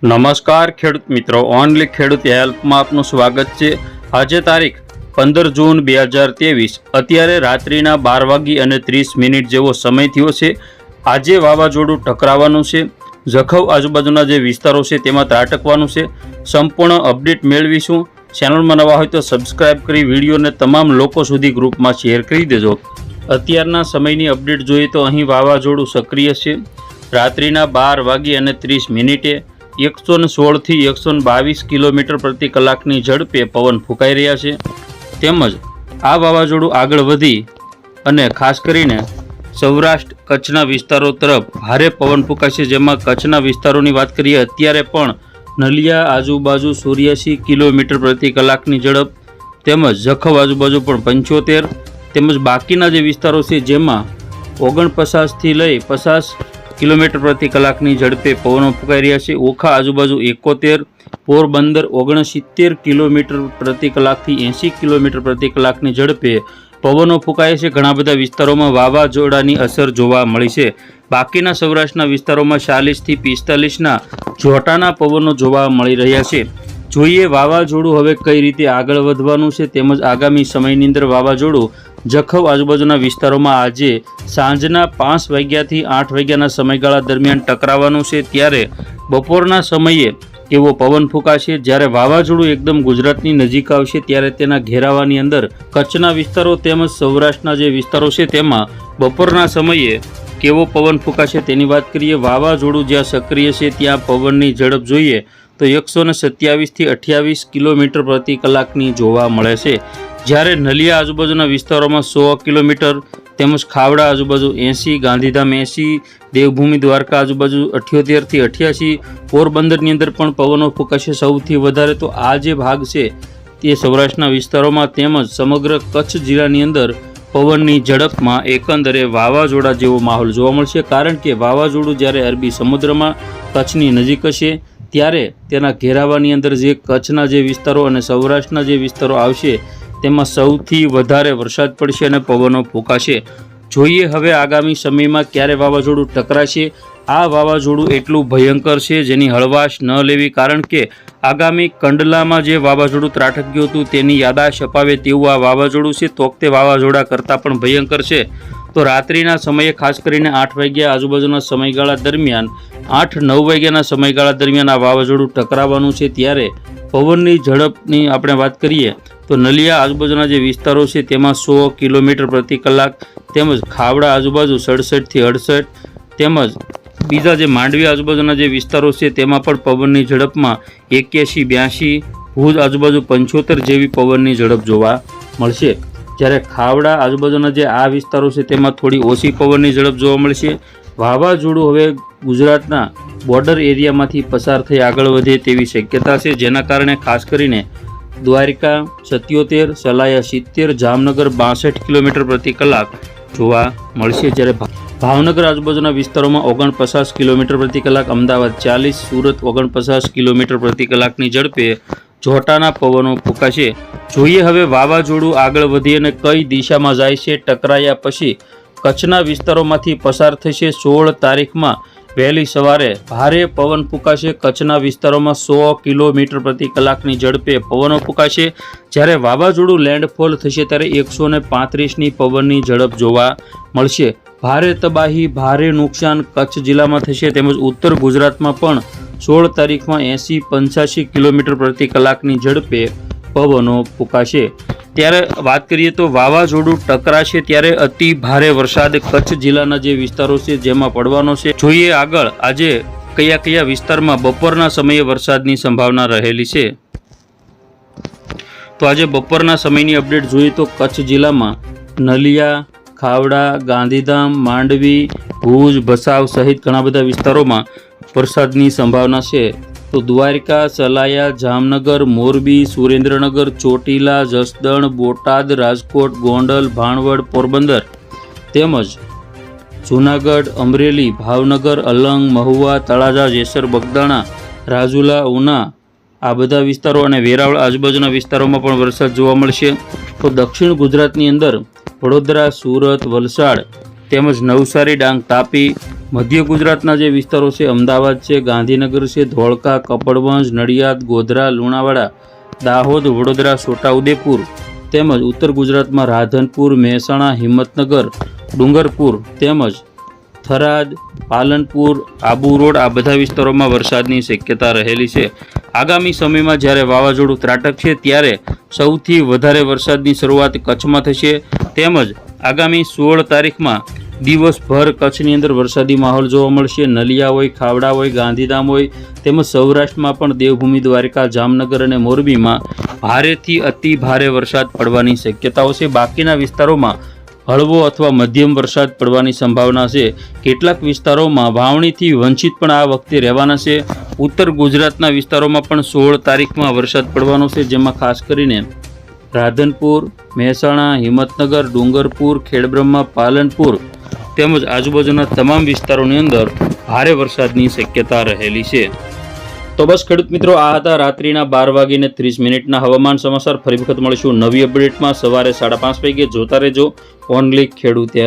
નમસ્કાર ખેડૂત મિત્રો, ઓનલી ખેડૂત હેલ્પમાં આપનું સ્વાગત છે। આજે તારીખ 15 જૂન 2023 અત્યારે રાત્રિના 12:30 જેવો સમય થયો છે। આજે વાવાઝોડું ટકરાવાનું છે, જખૌ આજુબાજુના જે વિસ્તારો છે તેમાં ત્રાટકવાનું છે। સંપૂર્ણ અપડેટ મેળવીશું। ચેનલમાં નવા હોય તો સબસ્ક્રાઇબ કરી વિડીયોને તમામ લોકો સુધી ગ્રુપમાં શેર કરી દેજો। અત્યારના સમયની અપડેટ જોઈએ તો અહીં વાવાઝોડું સક્રિય છે। રાત્રિના 12:30 116 થી 122 કિલોમીટર પ્રતિ કલાકની ઝડપે પવન ફૂંકાઈ રહ્યા છે। તેમજ આ વાવાઝોડું આગળ વધી અને ખાસ કરીને સૌરાષ્ટ્ર કચ્છના વિસ્તારો તરફ ભારે પવન ફૂંકાશે, જેમાં કચ્છના વિસ્તારોની વાત કરીએ અત્યારે પણ નલિયા આજુબાજુ 84 કિલોમીટર પ્રતિ કલાકની ઝડપ, તેમજ જખૌ આજુબાજુ પણ 75, તેમજ બાકીના જે વિસ્તારો છે જેમાં 49 થી લઈ 50 કિલોમીટર પ્રતિ કલાકની ઝડપે પવનો ફૂંકાઈ રહ્યા છે। ઓખા આજુબાજુ 71, પોરબંદર 69 કિલોમીટર પ્રતિ કલાકથી 80 કિલોમીટર પ્રતિ કલાકની ઝડપે પવનો ફૂંકાય છે। ઘણા બધા વિસ્તારોમાં વાવાઝોડાની અસર જોવા મળી છે। બાકીના સૌરાષ્ટ્રના વિસ્તારોમાં 40 થી 45ના જોટાના પવનો જોવા મળી રહ્યા છે। જોઈએ વાવાઝોડું હવે કઈ રીતે આગળ વધવાનું છે, તેમજ આગામી સમયની અંદર વાવાઝોડું જખૌ આજુબાજુના વિસ્તારોમાં આજે સાંજના 5 વાગ્યાથી 8 વાગ્યાના સમયગાળા દરમિયાન ટકરાવાનું છે। ત્યારે બપોરના સમયે કેવો પવન ફૂંકાશે, જ્યારે વાવાઝોડું એકદમ ગુજરાતની નજીક આવશે ત્યારે તેના ઘેરાવાની અંદર કચ્છના વિસ્તારો તેમજ સૌરાષ્ટ્રના જે વિસ્તારો છે તેમાં બપોરના સમયે કેવો પવન ફૂંકાશે તેની વાત કરીએ। વાવાઝોડું જ્યાં સક્રિય છે ત્યાં પવનની ઝડપ જોઈએ તો 127 થી 28 કિલોમીટર પ્રતિ કલાકની જોવા મળે છે, જ્યારે નલિયા આજુબાજુના વિસ્તારોમાં 100 કિલોમીટર, તેમજ ખાવડા આજુબાજુ 80, ગાંધીધામ 80, દેવભૂમિ દ્વારકા આજુબાજુ 78 થી 88, પોરબંદરની અંદર પણ પવનો ફૂંકાશે સૌથી વધારે। તો આ જે ભાગ છે તે સૌરાષ્ટ્રના વિસ્તારોમાં તેમજ સમગ્ર કચ્છ જિલ્લાની અંદર પવનની ઝડપમાં એકંદરે વાવાઝોડા જેવો માહોલ જોવા મળશે, કારણ કે વાવાઝોડું જ્યારે અરબી સમુદ્રમાં કચ્છની નજીક હશે ત્યારે તેના ઘેરાવાની અંદર જે કચ્છના જે વિસ્તારો અને સૌરાષ્ટ્રના જે વિસ્તારો આવશે તેમાં સૌથી વધારે વરસાદ પડશે અને પવનો ફૂંકાશે। જોઈએ હવે આગામી સમયમાં ક્યારે વાવાઝોડું ટકરાશે। આ વાવાઝોડું એટલું ભયંકર છે જેની હળવાશ ન લેવી, કારણ કે આગામી કંડલામાં જે વાવાઝોડું ત્રાટક્યું હતું તેની યાદાશ અપાવે તેવું આ વાવાઝોડું છે। તો વખતે વાવાઝોડા કરતાં પણ ભયંકર છે। તો રાત્રિના સમયે ખાસ કરીને 8 વાગ્યા આજુબાજુના સમયગાળા દરમિયાન 8-9 વાગ્યાના સમયગાળા દરમિયાન આ વાવાઝોડું ટકરાવાનું છે। ત્યારે પવનની ઝડપની આપણે વાત કરીએ તો નલિયા આજુબાજુના જે વિસ્તારો છે તેમાં 100 કિલોમીટર પ્રતિ કલાક, તેમજ ખાવડા આજુબાજુ 67 થી 68, તેમજ બીજા જે માંડવી આજુબાજુના જે વિસ્તારો છે તેમાં પણ પવનની ઝડપમાં 81-82, ભુજ આજુબાજુ 75 જેવી પવનની ઝડપ જોવા મળશે, જ્યારે ખાવડા આજુબાજુના જે આ વિસ્તારો છે તેમાં થોડી ઓછી પવનની ઝડપ જોવા મળશે। વાવાઝોડું હવે ગુજરાતના બોર્ડર એરિયામાંથી પસાર થઈ આગળ વધે તેવી શક્યતા છે, જેના કારણે ખાસ કરીને દ્વારકા 77, સલાયા 70, જામનગર 62 કિલોમીટર પ્રતિ કલાક જોવા મળશે, જ્યારે ભાવનગર આજુબાજુના વિસ્તારોમાં 49 કિલોમીટર પ્રતિ કલાક, અમદાવાદ 40, સુરત 49 કિલોમીટર પ્રતિ કલાકની ઝડપે જોટાના પવનો ફૂંકાશે। જોઈએ હવે વાવાઝોડું આગળ વધી અને કઈ દિશામાં જાય છે। ટકરાયા પછી કચ્છના વિસ્તારોમાંથી પસાર થશે। 16 તારીખમાં વહેલી સવારે ભારે પવન ફૂંકાશે। કચ્છના વિસ્તારોમાં 100 કિલોમીટર પ્રતિ કલાકની ઝડપે પવનો ફૂંકાશે, જ્યારે વાવાઝોડું લેન્ડફોલ થશે ત્યારે 135ની પવનની ઝડપ જોવા મળશે। ભારે તબાહી, ભારે નુકસાન કચ્છ જિલ્લામાં થશે, તેમજ ઉત્તર ગુજરાતમાં પણ 16 તારીખમાં 80-85 કિલોમીટર પ્રતિ કલાકની ઝડપે પવનો ફૂંકાશે। ત્યારે વાત કરીએ તો વાવાઝોડું ટકરાશે ત્યારે અતિ ભારે વરસાદ કચ્છ જિલ્લાના જે વિસ્તારો છે જેમાં પડવાનો છે। જોઈએ આગળ આજે કયા કયા વિસ્તારમાં બપોરના સમયે વરસાદની સંભાવના રહેલી છે। તો આજે બપોરના સમયની અપડેટ જોઈએ તો કચ્છ જિલ્લામાં નલિયા, ખાવડા, ગાંધીધામ, માંડવી, ભુજ, ભચાઉ સહિત ઘણા બધા વિસ્તારોમાં વરસાદની સંભાવના છે। તો દ્વારકા, સલાયા, જામનગર, મોરબી, સુરેન્દ્રનગર, ચોટીલા, જસદણ, બોટાદ, રાજકોટ, ગોંડલ, ભાણવડ, પોરબંદર, તેમજ જૂનાગઢ, અમરેલી, ભાવનગર, અલંગ, મહુવા, તળાજા, જેસર, બગદાણા, રાજુલા, ઉના આ બધા વિસ્તારો અને વેરાવળ આજુબાજુના વિસ્તારોમાં પણ વરસાદ જોવા મળશે। તો દક્ષિણ ગુજરાતની અંદર વડોદરા, સુરત, વલસાડ, તેમજ નવસારી, ડાંગ, તાપી, મધ્ય ગુજરાતના જે વિસ્તારો છે, અમદાવાદ છે, ગાંધીનગર છે, ધોળકા, કપડવંજ, નડિયાદ, ગોધરા, લુણાવાડા, દાહોદ, વડોદરા, છોટાઉદેપુર તેમજ ઉત્તર ગુજરાતમાં રાધનપુર, મહેસાણા, હિંમતનગર, ડુંગરપુર તેમજ થરાદ, પાલનપુર, આબુ રોડ આ બધા વિસ્તારોમાં વરસાદની શક્યતા રહેલી છે. આગામી સમયમાં જ્યારે વાવાઝોડું ત્રાટકશે ત્યારે સૌથી વધારે વરસાદની શરૂઆત કચ્છમાં થશે તેમજ આગામી 16 તારીખમાં દિવસભર કચ્છની અંદર વરસાદી માહોલ જોવા મળશે. નલિયા હોય, ખાવડા હોય, ગાંધીધામ હોય તેમજ સૌરાષ્ટ્રમાં પણ દેવભૂમિ, દ્વારકા, જામનગર અને મોરબીમાં ભારેથી અતિ ભારે વરસાદ પડવાની શક્યતાઓ છે. બાકીના વિસ્તારોમાં હળવો અથવા મધ્યમ વરસાદ પડવાની સંભાવના છે. કેટલાક વિસ્તારોમાં વાવણીથી વંચિત પણ આ વખતે રહેવાના છે. ઉત્તર ગુજરાતના વિસ્તારોમાં પણ 16 તારીખમાં વરસાદ પડવાનો છે, જેમાં ખાસ કરીને રાધનપુર, મહેસાણા, હિંમતનગર, ડુંગરપુર, ખેડબ્રહ્મા, પાલનપુર તેમજ આજુબાજુના તમામ વિસ્તારોની અંદર ભારે વરસાદની શક્યતા રહેલી છે. તો બસ ખેડૂત મિત્રો, આ હતા રાત્રિના 12:30 હવામાન સમાચાર. ફરી વખત મળીશું નવી અપડેટમાં સવારે 5:30 વાગે. જોતા રહેજો ઓનલી ખેડૂત હેલ્પ.